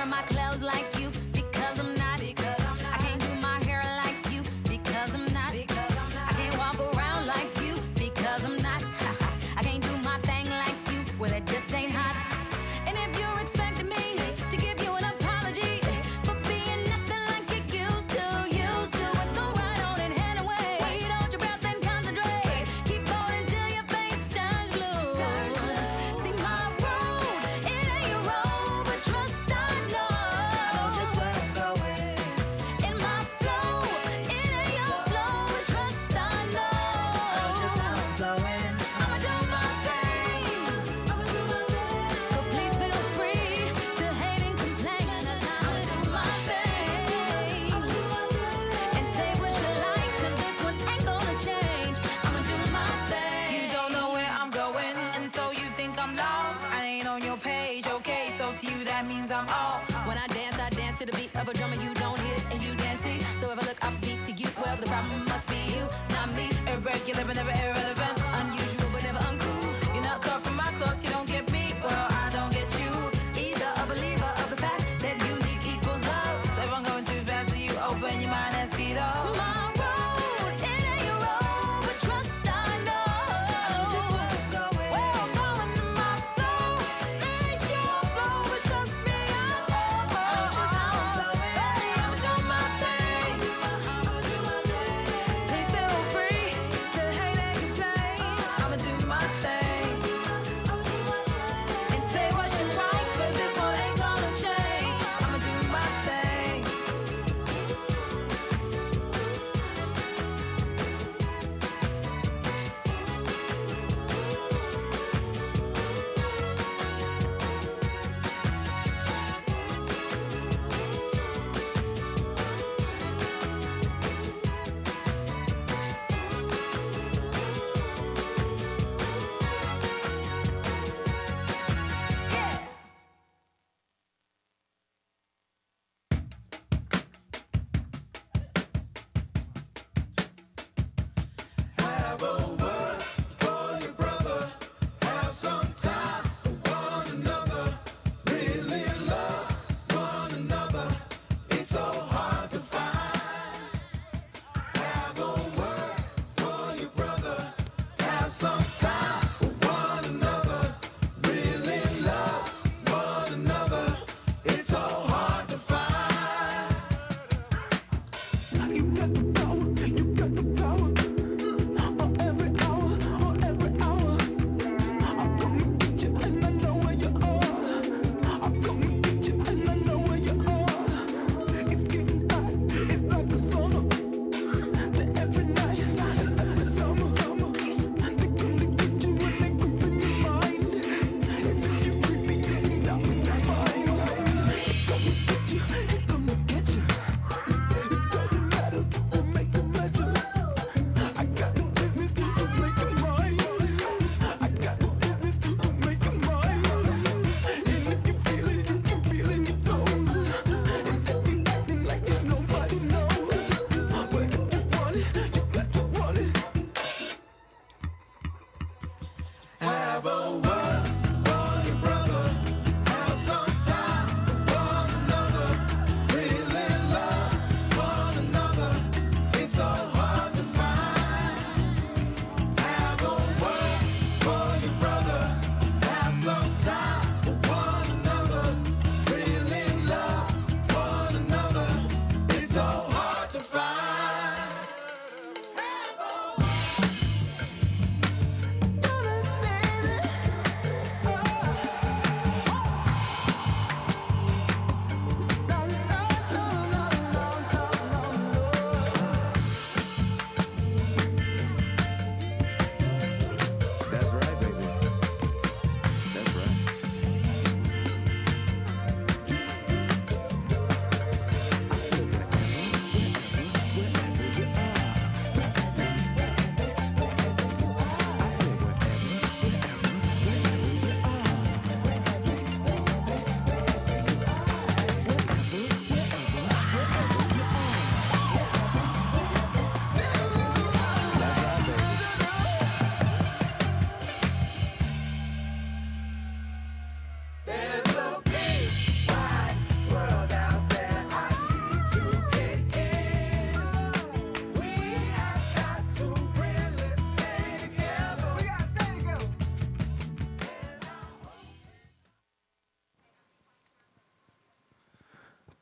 my clothes like you because I'm not. I can't do my hair like you because I'm not. I can't walk around like you because I'm not. I can't do my thing like you, well it just ain't hot. And if you're expecting me to give you an apology for being nothing like you used to, and go right on and head away. Hold your breath and concentrate. Keep holding till your face turns blue. See my road, it ain't your road, but trust I know just where I'm going. In my flow, it ain't your flow, but trust I know just how I'm flowing. I'ma do my thing. So please feel free to hate and complain. I'ma do my thing. And say what you like, cause this one ain't gonna change. I'ma do my thing. You don't know where I'm going, and so you think I'm lost. I ain't on your page, okay, so to you that means I'm off. When I dance to the beat of a drummer you don't hear and you dance see. So if I look offbeat to you, well the problem must be you, not me. Irregular but never irrelevant. Unusual but never uncool. You're not cut from my clothes, you don't get me, well I don't get you. Either a believer of the fact that unique equals love. So if I'm going too fast for you, open your mind and speed up. My road, it ain't your road, but trust I know Just where I'm going. where I'm going in my flow. Ain't your flow, but trust me, I know just how I'm flowing. I'ma do my thing. Please feel free to hate and complain. I'ma do my thing. And say what you like, But this one ain't gonna change. I'ma do my thing.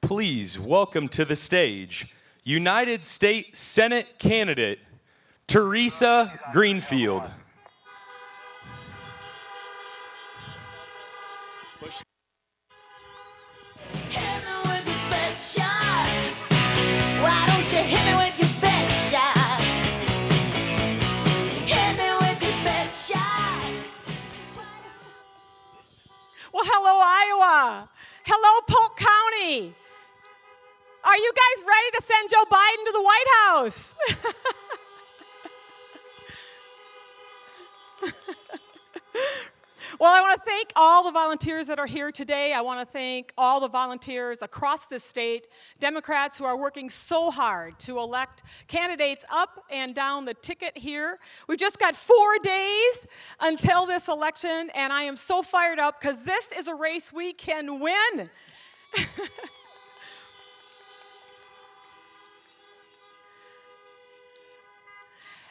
please welcome to the stage United States Senate candidate Teresa Greenfield. Hit me with your best shot. Why don't you hit me with your best shot? Hit me with your best shot. Well, hello, Iowa. Hello, Polk County. Are you guys ready to send Joe Biden to the White House? Well, I want to thank all the volunteers that are here today. I want to thank all the volunteers across this state, Democrats who are working so hard to elect candidates up and down the ticket here. We've just got 4 days until this election, and I am so fired up because this is a race we can win.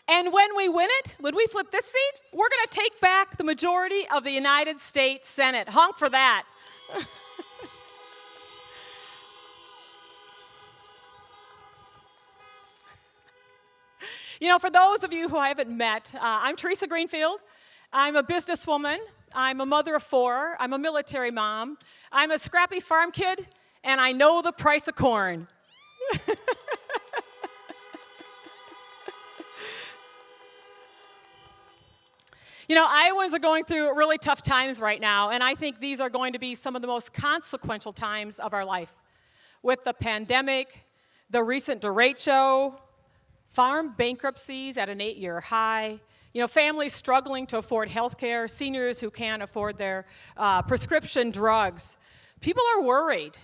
And when we win it, when we flip this seat, we're going to take back the majority of the United States Senate. Honk for that. You know, for those of you who I haven't met, I'm Teresa Greenfield. I'm a businesswoman. I'm a mother of 4. I'm a military mom. I'm a scrappy farm kid, and I know the price of corn. You know, Iowans are going through really tough times right now, and I think these are going to be some of the most consequential times of our life. With the pandemic, the recent derecho, farm bankruptcies at an 8-year high, you know, families struggling to afford health care, seniors who can't afford their prescription drugs. People are worried,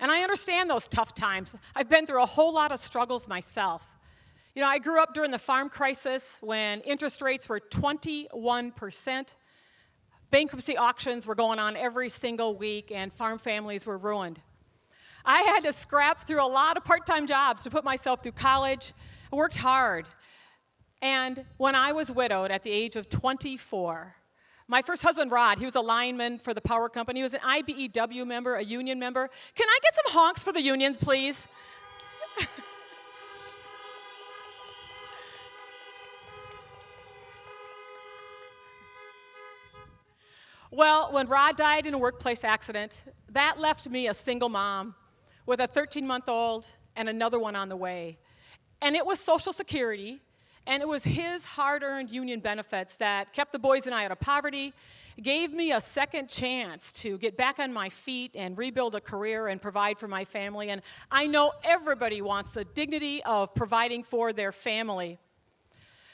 and I understand those tough times. I've been through a whole lot of struggles myself. You know, I grew up during the farm crisis when interest rates were 21%. Bankruptcy auctions were going on every single week, and farm families were ruined. I had to scrap through a lot of part-time jobs to put myself through college. I worked hard. And when I was widowed at the age of 24, my first husband, Rod, he was a lineman for the power company. He was an IBEW member, a union member. Can I get some honks for the unions, please? Well, when Rod died in a workplace accident, that left me a single mom with a 13-month-old and another one on the way. And it was Social Security, and it was his hard-earned union benefits that kept the boys and I out of poverty, gave me a second chance to get back on my feet and rebuild a career and provide for my family. And I know everybody wants the dignity of providing for their family.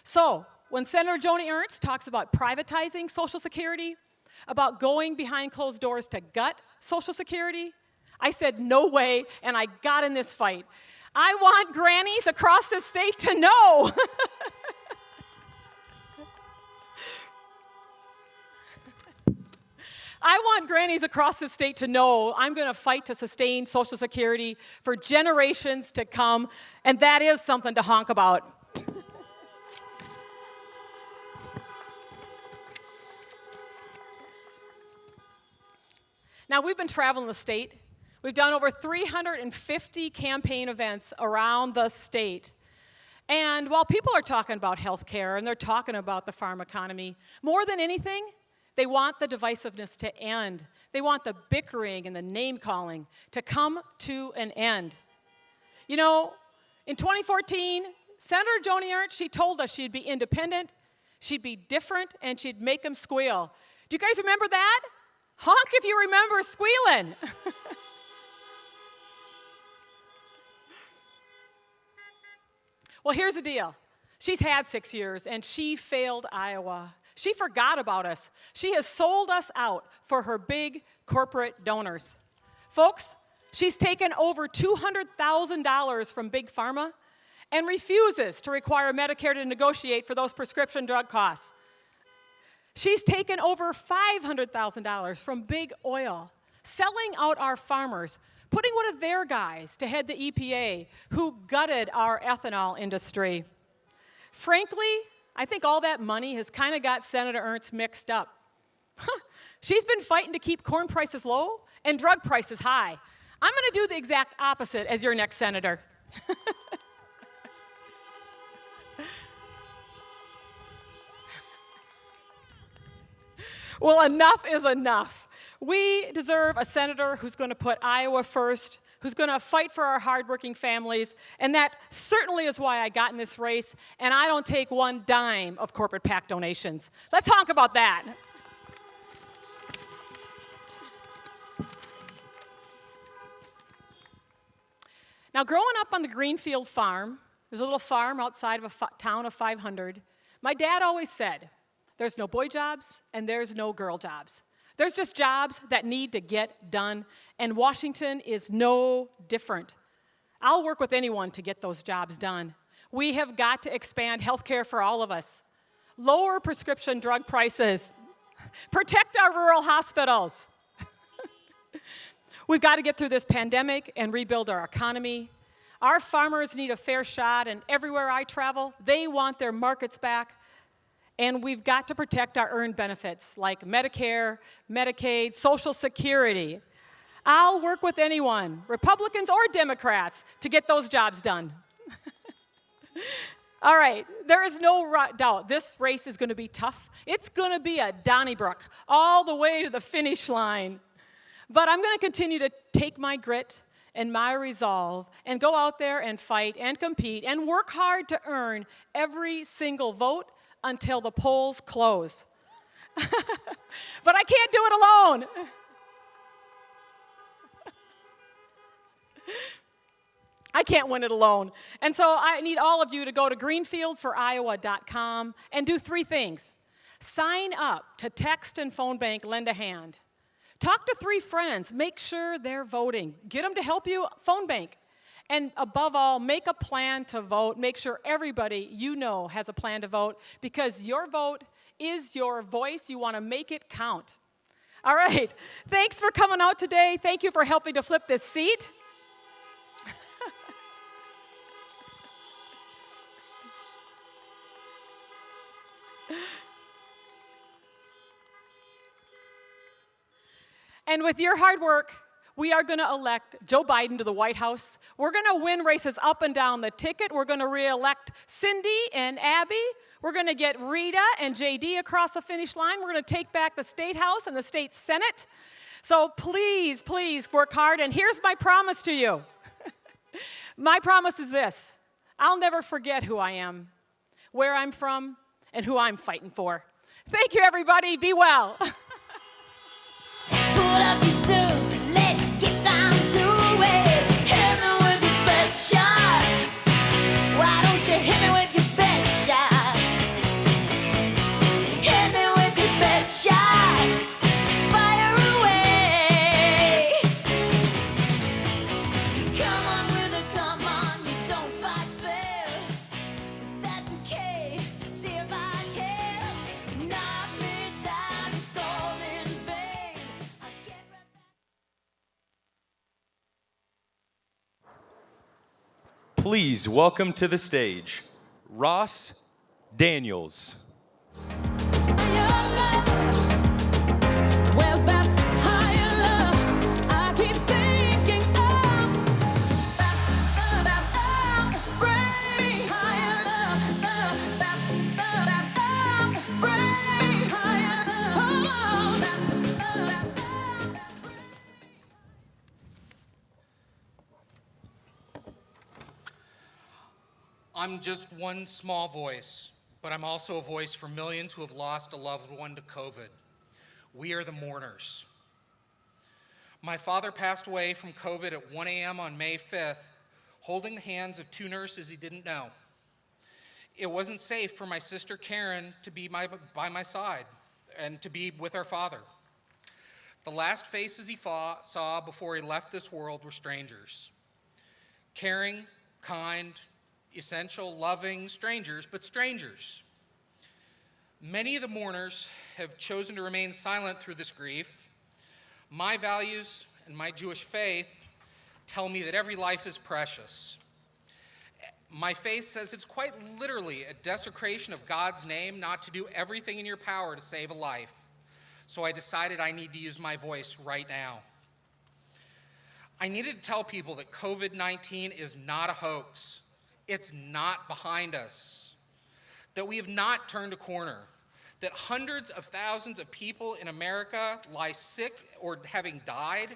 So when Senator Joni Ernst talks about privatizing Social Security, about going behind closed doors to gut Social Security, I said no way, and I got in this fight. I want grannies across this state to know. I want grannies across the state to know I'm going to fight to sustain Social Security for generations to come, and that is something to honk about. Now, we've been traveling the state. We've done over 350 campaign events around the state. And while people are talking about health care and they're talking about the farm economy, more than anything, they want the divisiveness to end. They want the bickering and the name-calling to come to an end. You know, in 2014, Senator Joni Ernst, she told us she'd be independent, she'd be different, and she'd make them squeal. Do you guys remember that? Honk if you remember squealing. Well, here's the deal. She's had 6 years, and she failed Iowa. She forgot about us. She has sold us out for her big corporate donors. Folks, she's taken over $200,000 from Big Pharma and refuses to require Medicare to negotiate for those prescription drug costs. She's taken over $500,000 from Big Oil, selling out our farmers, putting one of their guys to head the EPA, who gutted our ethanol industry. Frankly, I think all that money has kind of got Senator Ernst mixed up. She's been fighting to keep corn prices low and drug prices high. I'm going to do the exact opposite as your next senator. Well, enough is enough. We deserve a senator who's going to put Iowa first, who's going to fight for our hardworking families, and that certainly is why I got in this race, and I don't take one dime of corporate PAC donations. Let's talk about that. Now, growing up on the Greenfield farm, there's a little farm outside of a town of 500, my dad always said, there's no boy jobs and there's no girl jobs. There's just jobs that need to get done, and Washington is no different. I'll work with anyone to get those jobs done. We have got to expand health care for all of us, lower prescription drug prices, protect our rural hospitals. We've got to get through this pandemic and rebuild our economy. Our farmers need a fair shot, and everywhere I travel, they want their markets back. And we've got to protect our earned benefits like Medicare, Medicaid, Social Security. I'll work with anyone, Republicans or Democrats, to get those jobs done. All right, there is no doubt this race is going to be tough. It's going to be a Donnybrook all the way to the finish line. But I'm going to continue to take my grit and my resolve and go out there and fight and compete and work hard to earn every single vote until the polls close. But I can't do it alone. I can't win it alone. And so I need all of you to go to greenfieldforiowa.com and do 3 things. Sign up to Text and Phone Bank Lend a Hand. Talk to 3 friends. Make sure they're voting. Get them to help you phone bank. And above all, make a plan to vote. Make sure everybody you know has a plan to vote, because your vote is your voice. You want to make it count. All right. Thanks for coming out today. Thank you for helping to flip this seat. And with your hard work, we are going to elect Joe Biden to the White House. We're going to win races up and down the ticket. We're going to re-elect Cindy and Abby. We're going to get Rita and JD across the finish line. We're going to take back the State House and the State Senate. So please, please work hard. And here's my promise to you. My promise is this: I'll never forget who I am, where I'm from, and who I'm fighting for. Thank you, everybody. Be well. Pull up your dukes, let's get down to it. Hit me with your best shot. Why don't you hit me with your best shot? Hit me with your best shot. Fire away. Come on with a come on, you don't fight fair. But that's okay, see if I can. Knock me down, it's all in vain. I'll get right back. Please welcome to the stage Ross Daniels. Where's that higher love? I keep thinking bring higher love, bring higher love. I'm just one small voice, but I'm also a voice for millions who have lost a loved one to COVID. We are the mourners. My father passed away from COVID at 1 a.m. on May 5th, holding the hands of 2 nurses he didn't know. It wasn't safe for my sister Karen to be by my side and to be with our father. The last faces he saw before he left this world were strangers. Caring, kind, essential, loving strangers, but strangers. Many of the mourners have chosen to remain silent through this grief. My values and my Jewish faith tell me that every life is precious. My faith says it's quite literally a desecration of God's name not to do everything in your power to save a life. So I decided I need to use my voice right now. I needed to tell people that COVID-19 is not a hoax. It's not behind us. That we have not turned a corner. That hundreds of thousands of people in America lie sick or having died.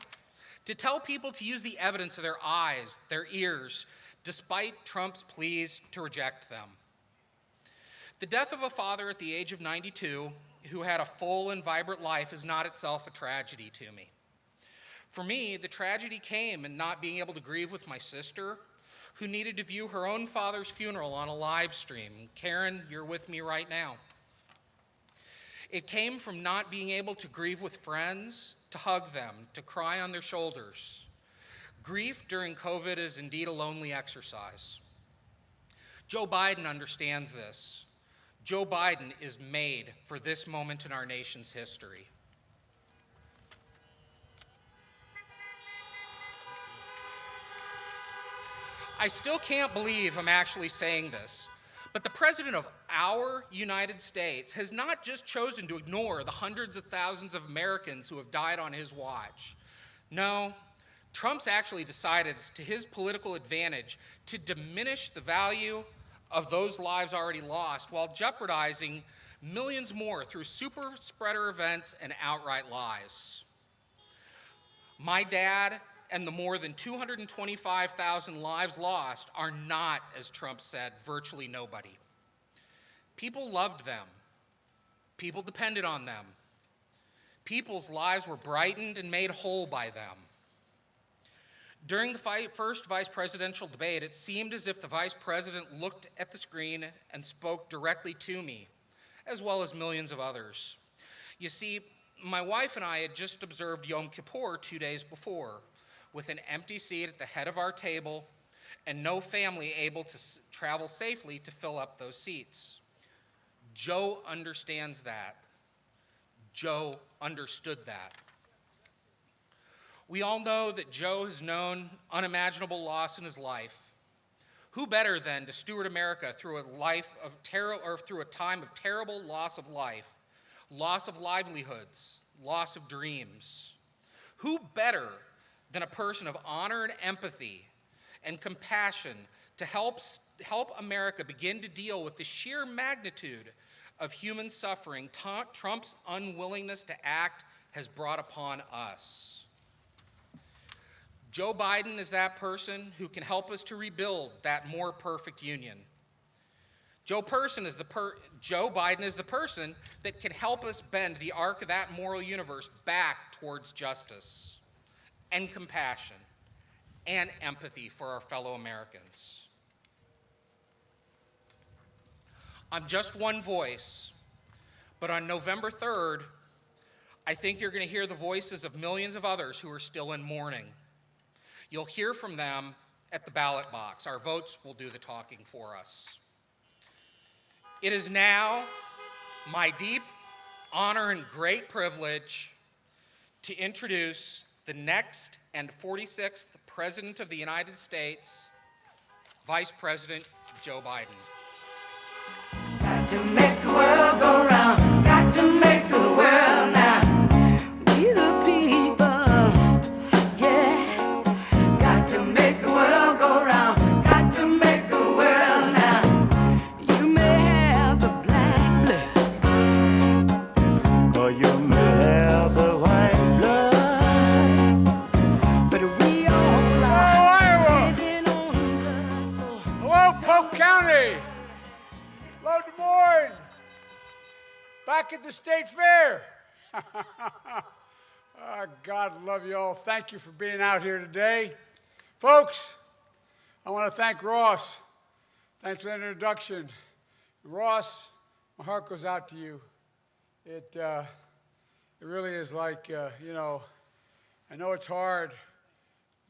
To tell people to use the evidence of their eyes, their ears, despite Trump's pleas to reject them. The death of a father at the age of 92 who had a full and vibrant life is not itself a tragedy to me. For me, the tragedy came in not being able to grieve with my sister, who needed to view her own father's funeral on a live stream. Karen, you're with me right now. It came from not being able to grieve with friends, to hug them, to cry on their shoulders. Grief during COVID is indeed a lonely exercise. Joe Biden understands this. Joe Biden is made for this moment in our nation's history. I still can't believe I'm actually saying this, but the president of our United States has not just chosen to ignore the hundreds of thousands of Americans who have died on his watch. No, Trump's actually decided, to his political advantage, to diminish the value of those lives already lost while jeopardizing millions more through super spreader events and outright lies. My dad and the more than 225,000 lives lost are not, as Trump said, virtually nobody. People loved them. People depended on them. People's lives were brightened and made whole by them. During the first vice presidential debate, it seemed as if the vice president looked at the screen and spoke directly to me, as well as millions of others. You see, my wife and I had just observed Yom Kippur 2 days before, with an empty seat at the head of our table and no family able to travel safely to fill up those seats. Joe understands that. Joe understood that. We all know that Joe has known unimaginable loss in his life. Who better than to steward America through a life of terror, or through a time of terrible loss of life, loss of livelihoods, loss of dreams? Who better than a person of honor and empathy and compassion to help America begin to deal with the sheer magnitude of human suffering Trump's unwillingness to act has brought upon us? Joe Biden is that person who can help us to rebuild that more perfect union. Joe Biden is the person that can help us bend the arc of that moral universe back towards justice and compassion and empathy for our fellow Americans. I'm just one voice, but on November 3rd, I think you're going to hear the voices of millions of others who are still in mourning. You'll hear from them at the ballot box. Our votes will do the talking for us. It is now my deep honor and great privilege to introduce the next and 46th President of the United States, Vice President Joe Biden. Got to make the world go round. Got to make the world now. We the people, yeah. Got to make the world go round. Got to make the world now. You may have the black blood, or you may have the white blood, but we all lie living on blood. So Hello, Polk County. Hello, Des Moines. Back at the State Fair. Oh, God love you all. Thank you for being out here today. Folks, I want to thank Ross. Thanks for the introduction. Ross, my heart goes out to you. It really is like, I know it's hard,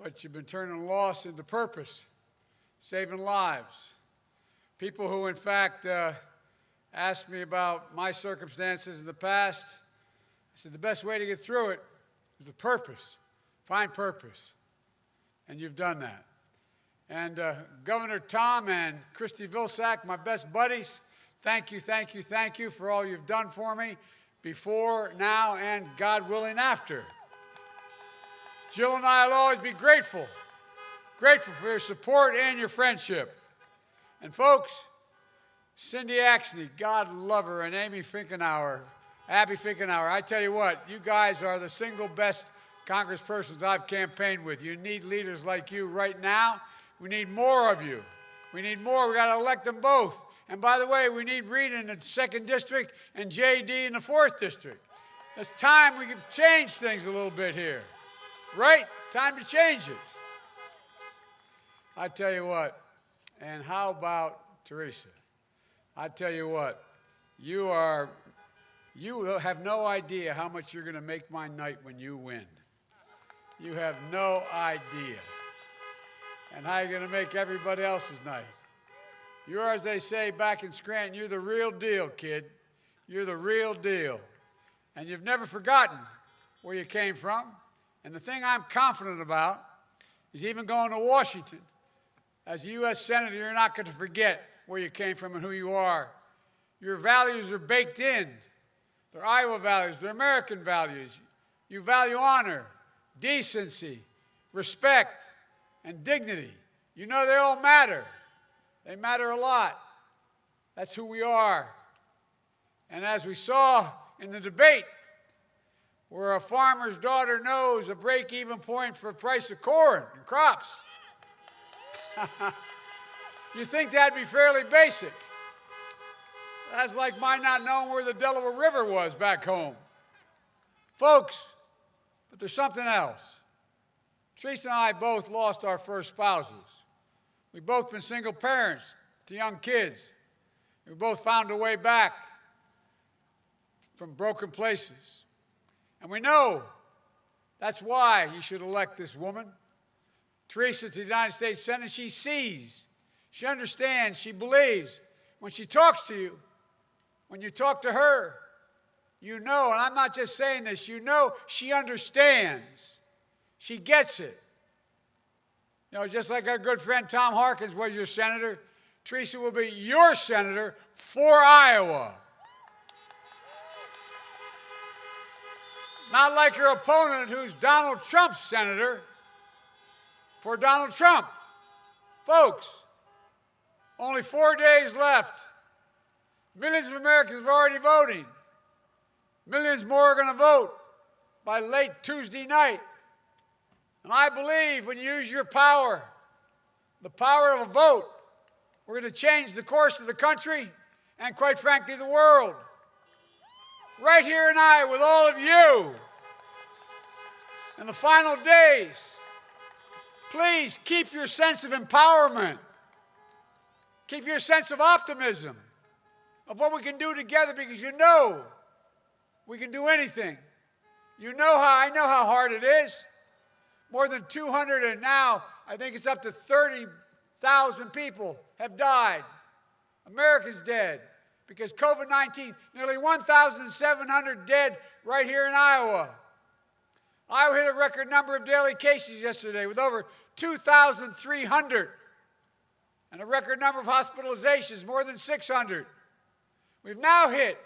but you've been turning loss into purpose, saving lives. People who, in fact, asked me about my circumstances in the past, I said the best way to get through it is the purpose. Find purpose. And you've done that. And Governor Tom and Christy Vilsack, my best buddies, thank you, thank you, thank you for all you've done for me before, now, and God willing, after. Jill and I will always be grateful for your support and your friendship. And folks, Cindy Axney, God love her, and Abby Finkenauer, I tell you what, you guys are the single best congresspersons I've campaigned with. You need leaders like you right now. We need more of you. We need more. We got to elect them both. And by the way, we need Rita in the 2nd District and J.D. in the 4th District. It's time we can change things a little bit here. Right? Time to change it. I tell you what, and how about Teresa? I tell you what, you have no idea how much you're going to make my night when you win. You have no idea. And how you're going to make everybody else's night. You're, as they say back in Scranton, you're the real deal, kid. You're the real deal. And you've never forgotten where you came from. And the thing I'm confident about is even going to Washington, as a U.S. Senator, you're not going to forget where you came from and who you are. Your values are baked in. They're Iowa values. They're American values. You value honor, decency, respect, and dignity. You know they all matter. They matter a lot. That's who we are. And as we saw in the debate, where a farmer's daughter knows a break-even point for the price of corn and crops, you think that'd be fairly basic. That's like my not knowing where the Delaware River was back home. Folks, but there's something else. Teresa and I both lost our first spouses. We've both been single parents to young kids. We both found a way back from broken places. And we know that's why you should elect this woman. Teresa to the United States Senate. She sees, she understands, she believes. When she talks to you, when you talk to her, you know, and I'm not just saying this, you know she understands. She gets it. You know, just like our good friend Tom Harkins was your senator, Teresa will be your senator for Iowa. Not like your opponent who's Donald Trump's senator for Donald Trump. Folks, only 4 days left. Millions of Americans are already voting. Millions more are going to vote by late Tuesday night. And I believe when you use your power, the power of a vote, we're going to change the course of the country and, quite frankly, the world. Right here in Iowa with all of you. In the final days, please keep your sense of empowerment. Keep your sense of optimism of what we can do together, because you know we can do anything. You know how I know how hard it is. More than 200, and now I think it's up to 30,000 people have died. America's dead because COVID-19, nearly 1,700 dead right here in Iowa. Iowa hit a record number of daily cases yesterday with over 2,300, and a record number of hospitalizations, more than 600. We've now hit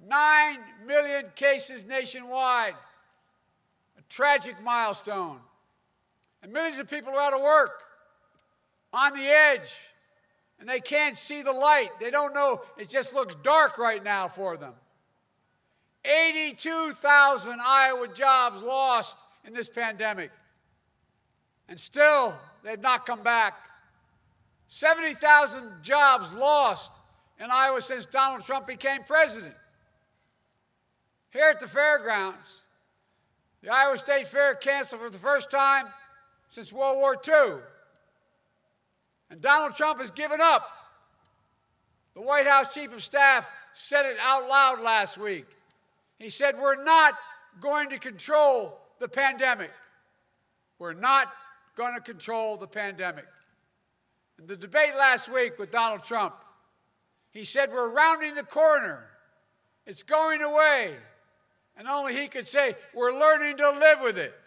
9 million cases nationwide, a tragic milestone. And millions of people are out of work, on the edge, and they can't see the light. They don't know. It just looks dark right now for them. 82,000 Iowa jobs lost in this pandemic, and still they've not come back. 70,000 jobs lost in Iowa since Donald Trump became president. Here at the fairgrounds, the Iowa State Fair canceled for the first time since World War II. And Donald Trump has given up. The White House Chief of Staff said it out loud last week. He said, we're not going to control the pandemic. We're not going to control the pandemic. In the debate last week with Donald Trump, he said, we're rounding the corner. It's going away. And only he could say, we're learning to live with it.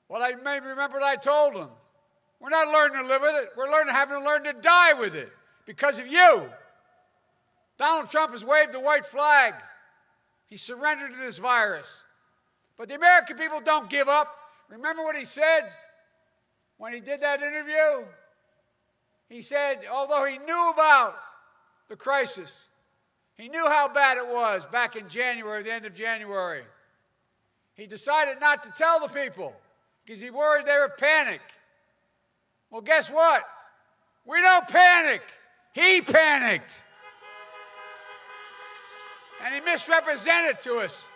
Well, I may remember what I told him. We're not learning to live with it. We're having to learn to die with it because of you. Donald Trump has waved the white flag. He surrendered to this virus. But the American people don't give up. Remember what he said when he did that interview? He said, although he knew about the crisis, he knew how bad it was back in January, the end of January, he decided not to tell the people because he worried they would panic. Well, guess what? We don't panic. He panicked. And he misrepresented to us.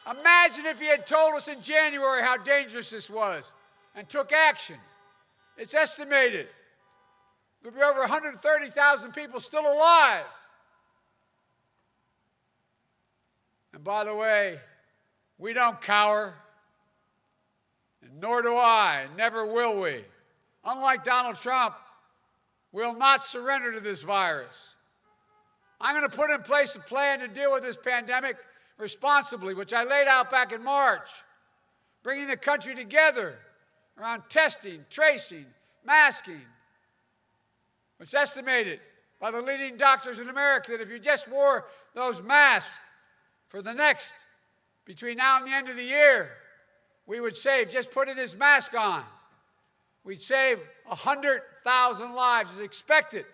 Imagine if he had told us in January how dangerous this was and took action. It's estimated there'll be over 130,000 people still alive. And by the way, we don't cower, and nor do I, never will we. Unlike Donald Trump, we'll not surrender to this virus. I'm going to put in place a plan to deal with this pandemic responsibly, which I laid out back in March, bringing the country together around testing, tracing, masking. It's estimated by the leading doctors in America that if you just wore those masks for the next, between now and the end of the year, we would save, just putting this mask on, we'd save 100,000 lives. It's expected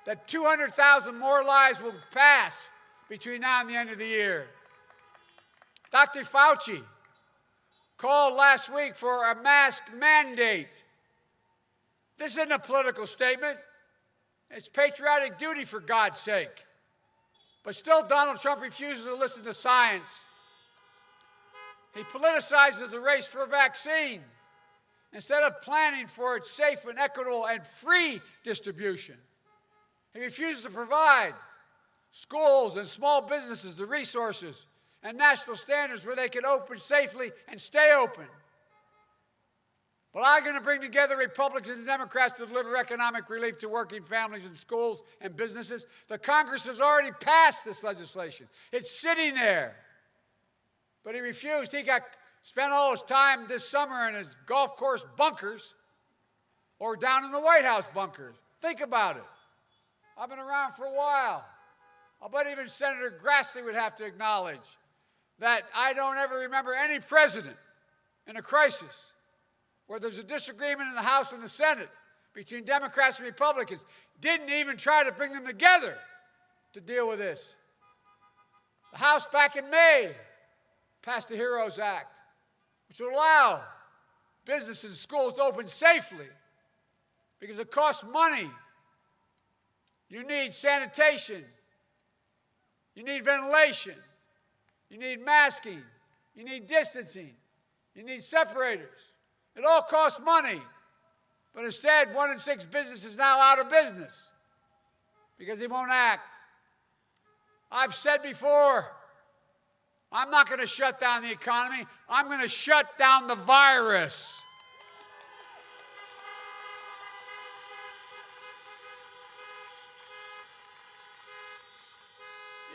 that 200,000 more lives will pass between now and the end of the year. Dr. Fauci called last week for a mask mandate. This isn't a political statement. It's patriotic duty, for God's sake. But still, Donald Trump refuses to listen to science. He politicizes the race for a vaccine instead of planning for its safe and equitable and free distribution. He refuses to provide schools and small businesses the resources and national standards where they can open safely and stay open. But I'm going to bring together Republicans and Democrats to deliver economic relief to working families and schools and businesses. The Congress has already passed this legislation. It's sitting there. But he refused. He spent all his time this summer in his golf course bunkers or down in the White House bunkers. Think about it. I've been around for a while. I bet even Senator Grassley would have to acknowledge that I don't ever remember any president in a crisis where there's a disagreement in the House and the Senate between Democrats and Republicans, didn't even try to bring them together to deal with this. The House back in May passed the HEROES Act, which will allow businesses and schools to open safely because it costs money. You need sanitation. You need ventilation. You need masking. You need distancing. You need separators. It all costs money. But instead, 1 in 6 businesses now out of business because he won't act. I've said before, I'm not going to shut down the economy. I'm going to shut down the virus.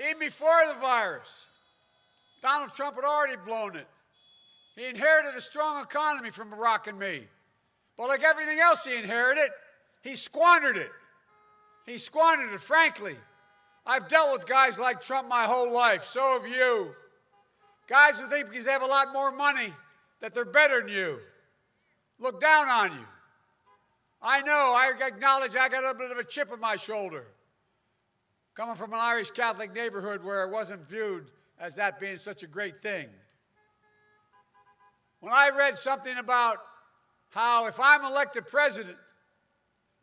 Even before the virus, Donald Trump had already blown it. He inherited a strong economy from Barack and me. But like everything else he inherited, he squandered it. He squandered it, frankly. I've dealt with guys like Trump my whole life. So have you. Guys who think because they have a lot more money that they're better than you. Look down on you. I know, I acknowledge I got a little bit of a chip on my shoulder. Coming from an Irish Catholic neighborhood where it wasn't viewed as that being such a great thing. When I read something about how if I'm elected president,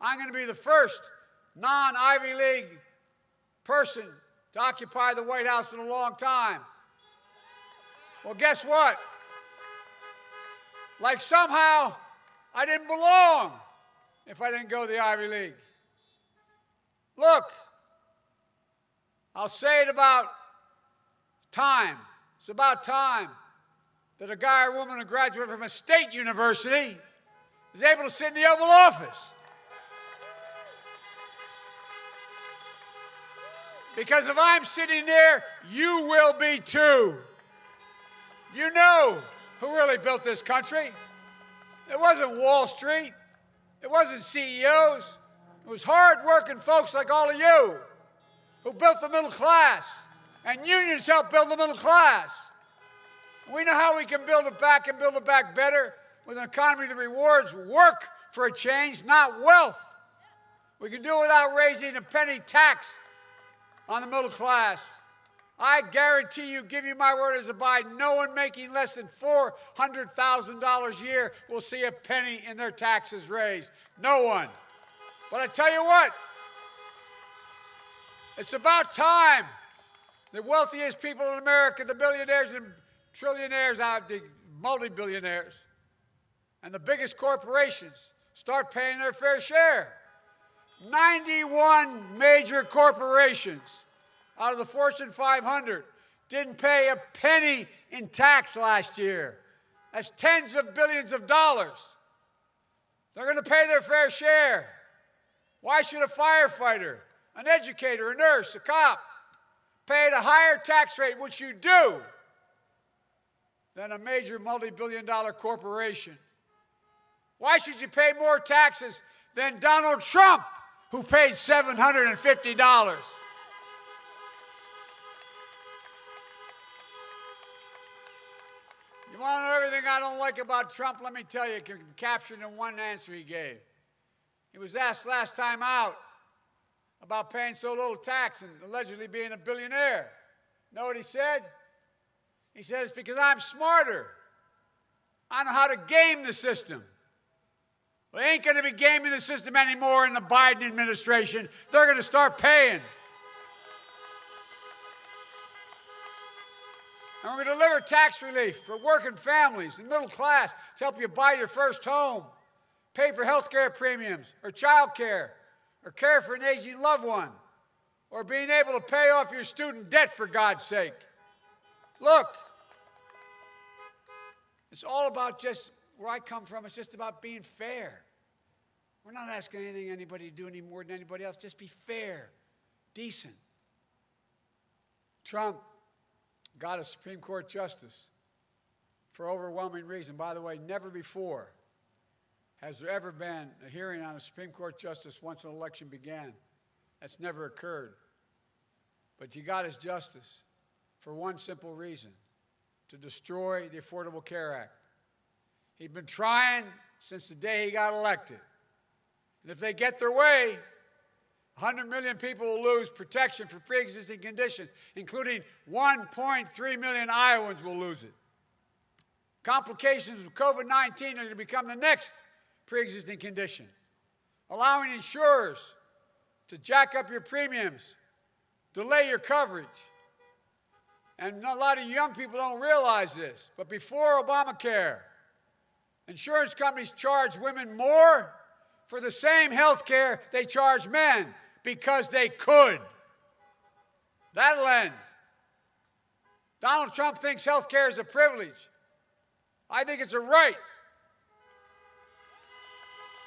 I'm going to be the first non-Ivy League person to occupy the White House in a long time. Well, guess what? Like somehow I didn't belong if I didn't go to the Ivy League. Look, I'll say it about time. It's about time that a guy or woman who graduated from a state university is able to sit in the Oval Office. Because if I'm sitting there, you will be too. You know who really built this country. It wasn't Wall Street. It wasn't CEOs. It was hard-working folks like all of you who built the middle class. And unions helped build the middle class. We know how we can build it back and build it back better with an economy that rewards work for a change, not wealth. We can do it without raising a penny tax on the middle class. I guarantee you, give you my word as a buy, no one making less than $400,000 a year will see a penny in their taxes raised. No one. But I tell you what, it's about time the wealthiest people in America, the billionaires and trillionaires, the multi-billionaires, and the biggest corporations start paying their fair share. 91 major corporations out of the Fortune 500 didn't pay a penny in tax last year. That's tens of billions of dollars. They're going to pay their fair share. Why should a firefighter, an educator, a nurse, a cop pay at a higher tax rate, which you do, than a major multi-billion-dollar corporation? Why should you pay more taxes than Donald Trump, who paid $750? You want to know everything I don't like about Trump? Let me tell you, captured in one answer he gave. He was asked last time out about paying so little tax and allegedly being a billionaire. Know what he said? He said, it's because I'm smarter. I know how to game the system. Well, they ain't going to be gaming the system anymore in the Biden administration. They're going to start paying. And we're going to deliver tax relief for working families and middle class to help you buy your first home, pay for health care premiums or child care, or care for an aging loved one, or being able to pay off your student debt, for God's sake. Look, it's all about just where I come from. It's just about being fair. We're not asking anybody to do any more than anybody else. Just be fair, decent. Trump got a Supreme Court justice for overwhelming reason. By the way, never before has there ever been a hearing on a Supreme Court justice once an election began. That's never occurred. But he got his justice for one simple reason: to destroy the Affordable Care Act. He'd been trying since the day he got elected. And if they get their way, 100 million people will lose protection for pre-existing conditions, including 1.3 million Iowans will lose it. Complications of COVID-19 are going to become the next pre-existing condition, allowing insurers to jack up your premiums, delay your coverage. And a lot of young people don't realize this, but before Obamacare, insurance companies charge women more for the same health care they charge men because they could. That'll end. Donald Trump thinks health care is a privilege. I think it's a right.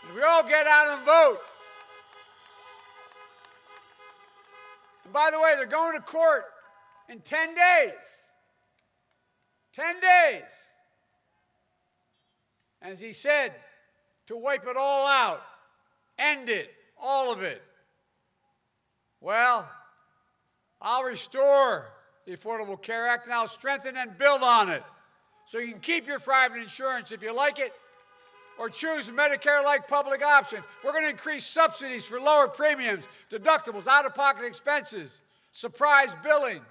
And if we all get out and vote. And by the way, they're going to court in 10 days. 10 days. And as he said, to wipe it all out, end it, all of it. Well, I'll restore the Affordable Care Act, and I'll strengthen and build on it so you can keep your private insurance if you like it, or choose a Medicare-like public option. We're going to increase subsidies for lower premiums, deductibles, out-of-pocket expenses, surprise billing.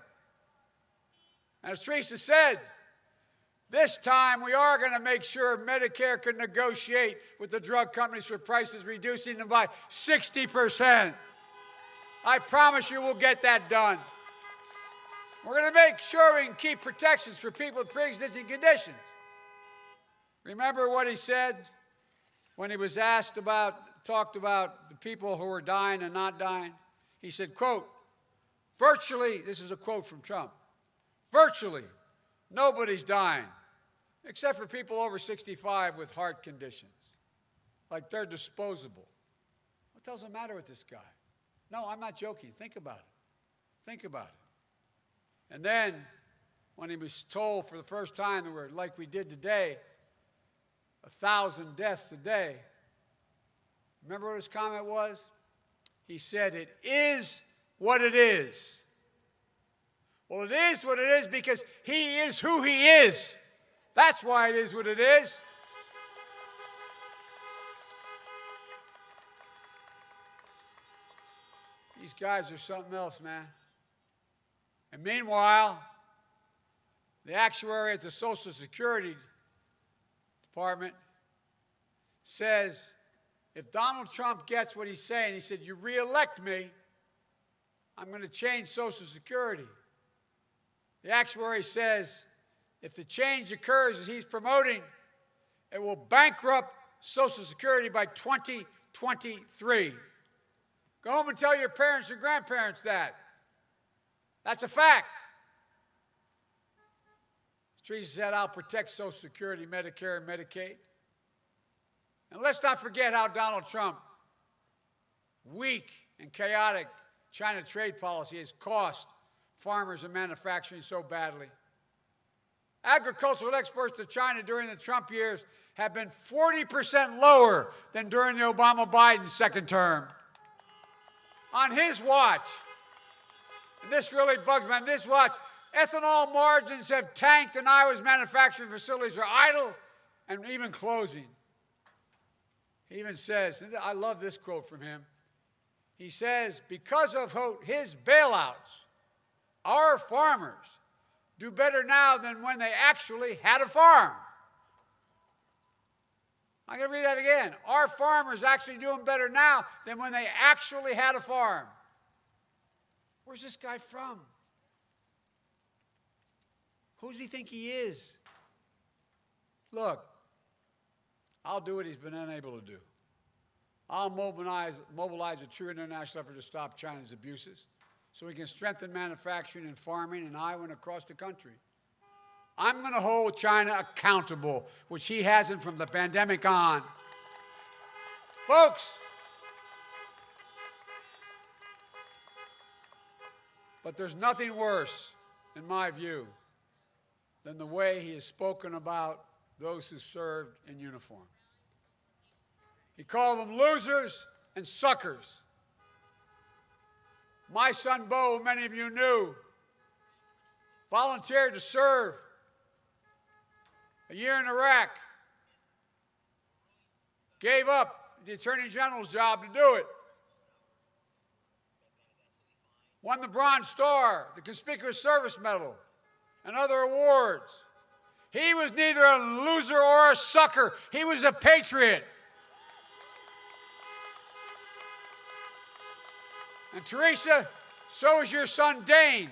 And as Teresa said, this time we are going to make sure Medicare can negotiate with the drug companies for prices, reducing them by 60%. I promise you we'll get that done. We're going to make sure we can keep protections for people with pre-existing conditions. Remember what he said when he was talked about the people who were dying and not dying? He said, quote, virtually, this is a quote from Trump, virtually nobody's dying except for people over 65 with heart conditions. Like they're disposable. What the hell's the matter with this guy? No, I'm not joking. Think about it. Think about it. And then when he was told for the first time that we're like we did today, 1,000 deaths a day, remember what his comment was? He said, it is what it is. Well, it is what it is because he is who he is. That's why it is what it is. These guys are something else, man. And meanwhile, the actuary at the Social Security Department says, if Donald Trump gets what he's saying, he said, you reelect me, I'm going to change Social Security. The actuary says, if the change occurs as he's promoting, it will bankrupt Social Security by 2023. Go home and tell your parents and grandparents that. That's a fact. Teresa said, I'll protect Social Security, Medicare, and Medicaid. And let's not forget how Donald Trump, weak and chaotic China trade policy has cost farmers and manufacturing so badly. Agricultural exports to China during the Trump years have been 40% lower than during the Obama-Biden second term. On his watch, and this really bugs me, on this watch, ethanol margins have tanked and Iowa's manufacturing facilities are idle and even closing. He even says, and I love this quote from him, he says, because of his bailouts, our farmers do better now than when they actually had a farm. I'm going to read that again. Our farmers actually doing better now than when they actually had a farm. Where's this guy from? Who does he think he is? Look, I'll do what he's been unable to do. I'll mobilize a true international effort to stop China's abuses so we can strengthen manufacturing and farming in Iowa and across the country. I'm going to hold China accountable, which he hasn't from the pandemic on. Folks, but there's nothing worse, in my view, than the way he has spoken about those who served in uniform. He called them losers and suckers. My son Bo, who many of you knew, volunteered to serve a year in Iraq, gave up the Attorney General's job to do it, won the Bronze Star, the Conspicuous Service Medal, and other awards. He was neither a loser or a sucker. He was a patriot. And Teresa, so is your son Dane,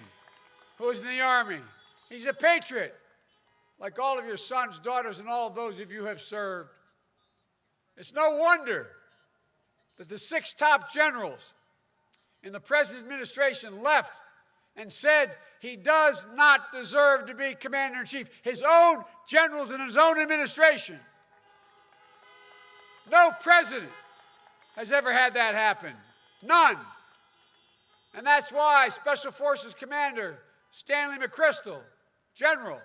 who is in the Army. He's a patriot, like all of your sons, daughters, and all of those of you who have served. It's no wonder that the 6 top generals in the President's administration left and said he does not deserve to be commander-in-chief. His own generals in his own administration. No president has ever had that happen. None. And that's why Special Forces Commander Stanley McChrystal, General,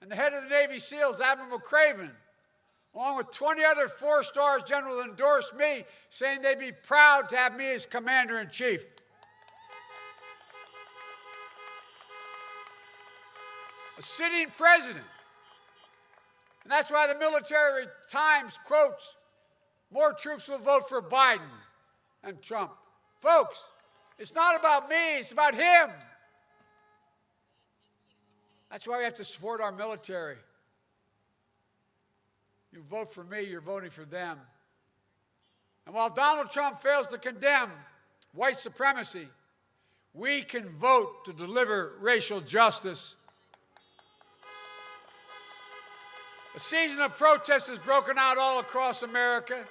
and the head of the Navy SEALs, Admiral McCraven, along with 20 other 4-star generals, endorsed me, saying they'd be proud to have me as Commander-in-Chief. A sitting president. And that's why the Military Times quotes, more troops will vote for Biden and Trump. Folks, it's not about me, it's about him. That's why we have to support our military. You vote for me, you're voting for them. And while Donald Trump fails to condemn white supremacy, we can vote to deliver racial justice. A season of protest has broken out all across America.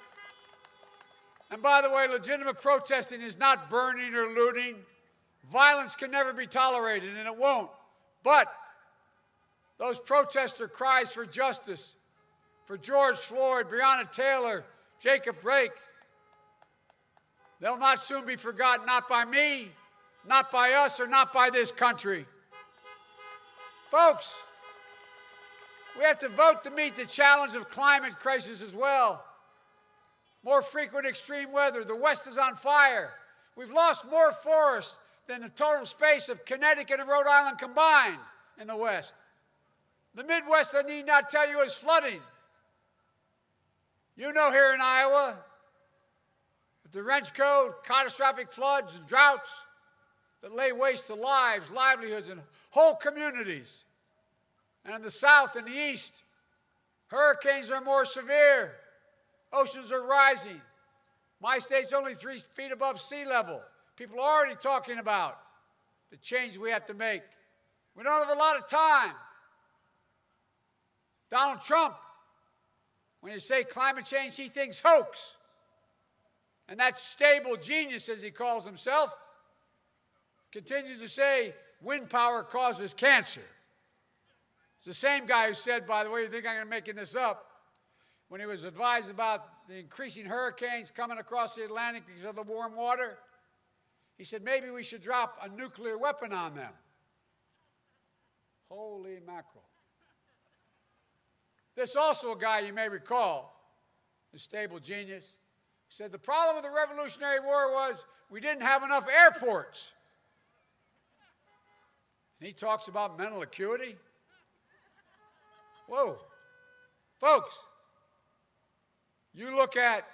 And by the way, legitimate protesting is not burning or looting. Violence can never be tolerated, and it won't. But those protests are cries for justice, for George Floyd, Breonna Taylor, Jacob Blake. They'll not soon be forgotten, not by me, not by us, or not by this country. Folks, we have to vote to meet the challenge of climate crisis as well. More frequent extreme weather. The West is on fire. We've lost more forests than the total space of Connecticut and Rhode Island combined in the West. The Midwest, I need not tell you, is flooding. You know here in Iowa, with the wrench code, catastrophic floods and droughts that lay waste to lives, livelihoods, and whole communities. And in the South and the East, hurricanes are more severe. Oceans are rising. My state's only 3 feet above sea level. People are already talking about the change we have to make. We don't have a lot of time. Donald Trump, when you say climate change, he thinks hoax. And that stable genius, as he calls himself, continues to say wind power causes cancer. It's the same guy who said, by the way, you think I'm making this up, when he was advised about the increasing hurricanes coming across the Atlantic because of the warm water, he said maybe we should drop a nuclear weapon on them. Holy mackerel. This also a guy you may recall, the stable genius, said the problem with the Revolutionary War was we didn't have enough airports. And he talks about mental acuity. Whoa. Folks, you look at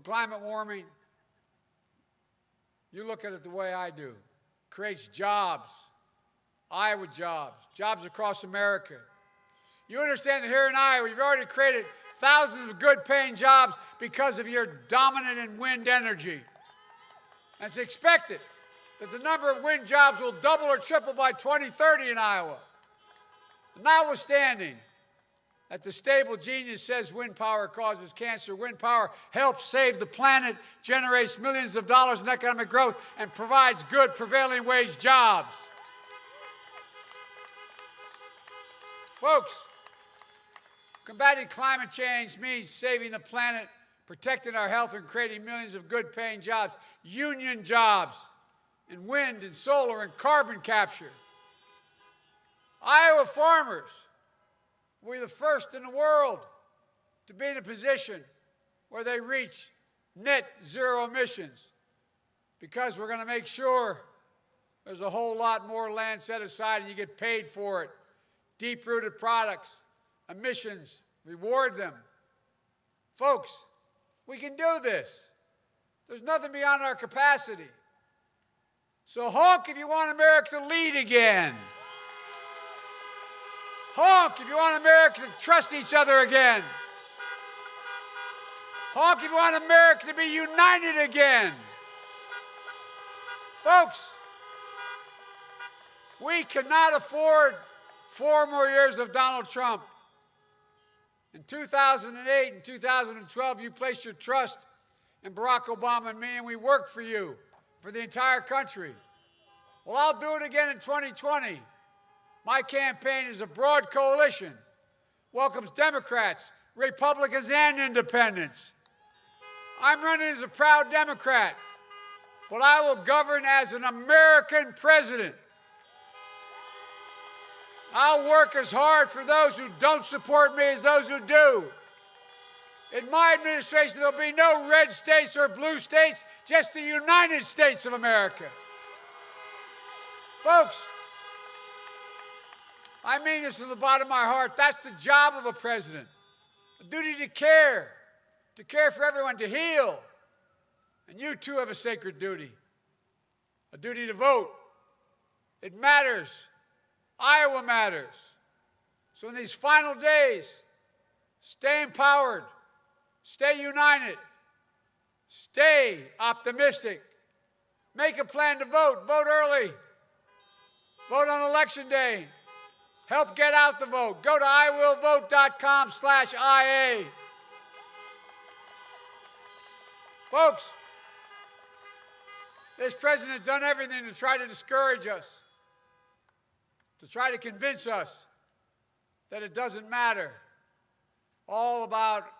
climate warming, you look at it the way I do. Creates jobs, Iowa jobs, jobs across America. You understand that here in Iowa, you've already created thousands of good-paying jobs because of your dominant in wind energy. And it's expected that the number of wind jobs will double or triple by 2030 in Iowa. Notwithstanding that the stable genius says wind power causes cancer, wind power helps save the planet, generates millions of dollars in economic growth, and provides good prevailing wage jobs. Folks, combating climate change means saving the planet, protecting our health, and creating millions of good-paying jobs, union jobs in wind and solar and carbon capture. Iowa farmers will be the first in the world to be in a position where they reach net zero emissions because we're going to make sure there's a whole lot more land set aside and you get paid for it. Deep-rooted products, emissions, reward them. Folks, we can do this. There's nothing beyond our capacity. So honk if you want America to lead again. Honk if you want America to trust each other again. Honk if you want America to be united again. Folks, we cannot afford 4 more years of Donald Trump. In 2008 and 2012, you placed your trust in Barack Obama and me, and we worked for you, for the entire country. Well, I'll do it again in 2020. My campaign is a broad coalition, welcomes Democrats, Republicans, and independents. I'm running as a proud Democrat, but I will govern as an American president. I'll work as hard for those who don't support me as those who do. In my administration, there'll be no red states or blue states, just the United States of America. Folks, I mean this from the bottom of my heart. That's the job of a president. A duty to care for everyone, to heal. And you too have a sacred duty, a duty to vote. It matters. Iowa matters. So in these final days, stay empowered, stay united, stay optimistic. Make a plan to vote. Vote early. Vote on Election Day. Help get out the vote. Go to iwillvote.com/IA. Folks, this president has done everything to try to discourage us, to try to convince us that it doesn't matter. All about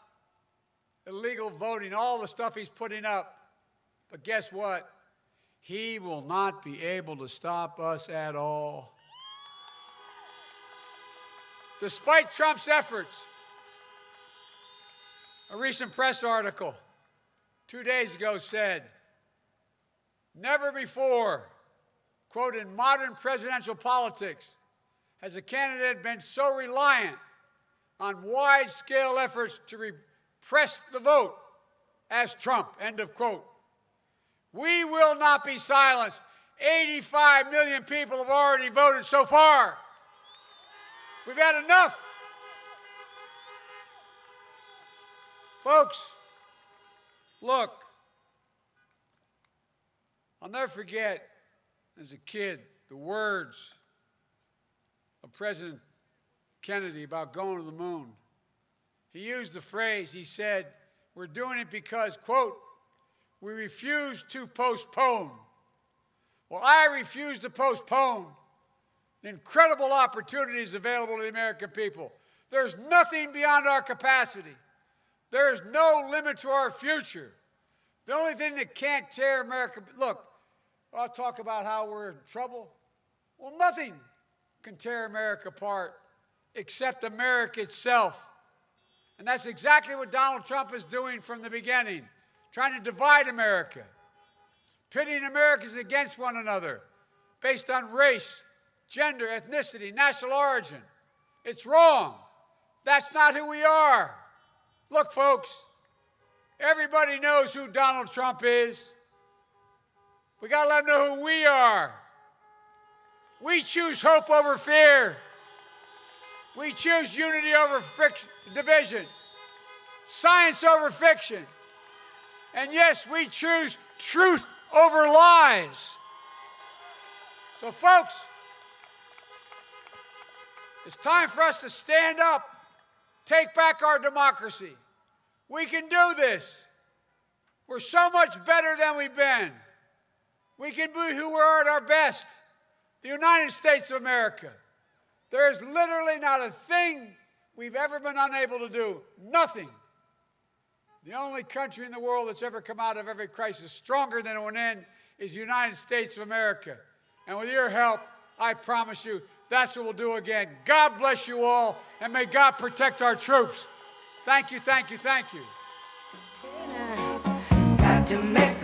illegal voting, all the stuff he's putting up. But guess what? He will not be able to stop us at all. Despite Trump's efforts, a recent press article 2 days ago said, never before quote, in modern presidential politics has a candidate been so reliant on wide-scale efforts to repress the vote as Trump, end of quote. We will not be silenced. 85 million people have already voted so far. We've had enough. Folks, look, I'll never forget, as a kid, the words of President Kennedy about going to the moon. He used the phrase, he said, we're doing it because, quote, we refuse to postpone. Well, I refuse to postpone the incredible opportunities available to the American people. There's nothing beyond our capacity. There is no limit to our future. The only thing that can't tear America, look, I'll talk about how we're in trouble. Well, nothing can tear America apart except America itself. And that's exactly what Donald Trump is doing from the beginning, trying to divide America, pitting Americans against one another based on race, gender, ethnicity, national origin. It's wrong. That's not who we are. Look, folks, everybody knows who Donald Trump is. We got to let them know who we are. We choose hope over fear. We choose unity over division, science over fiction. And yes, we choose truth over lies. So, folks, it's time for us to stand up, take back our democracy. We can do this. We're so much better than we've been. We can be who we are at our best. The United States of America. There is literally not a thing we've ever been unable to do. Nothing. The only country in the world that's ever come out of every crisis stronger than it went in is the United States of America. And with your help, I promise you, that's what we'll do again. God bless you all, and may God protect our troops. Thank you, thank you, thank you. Got to make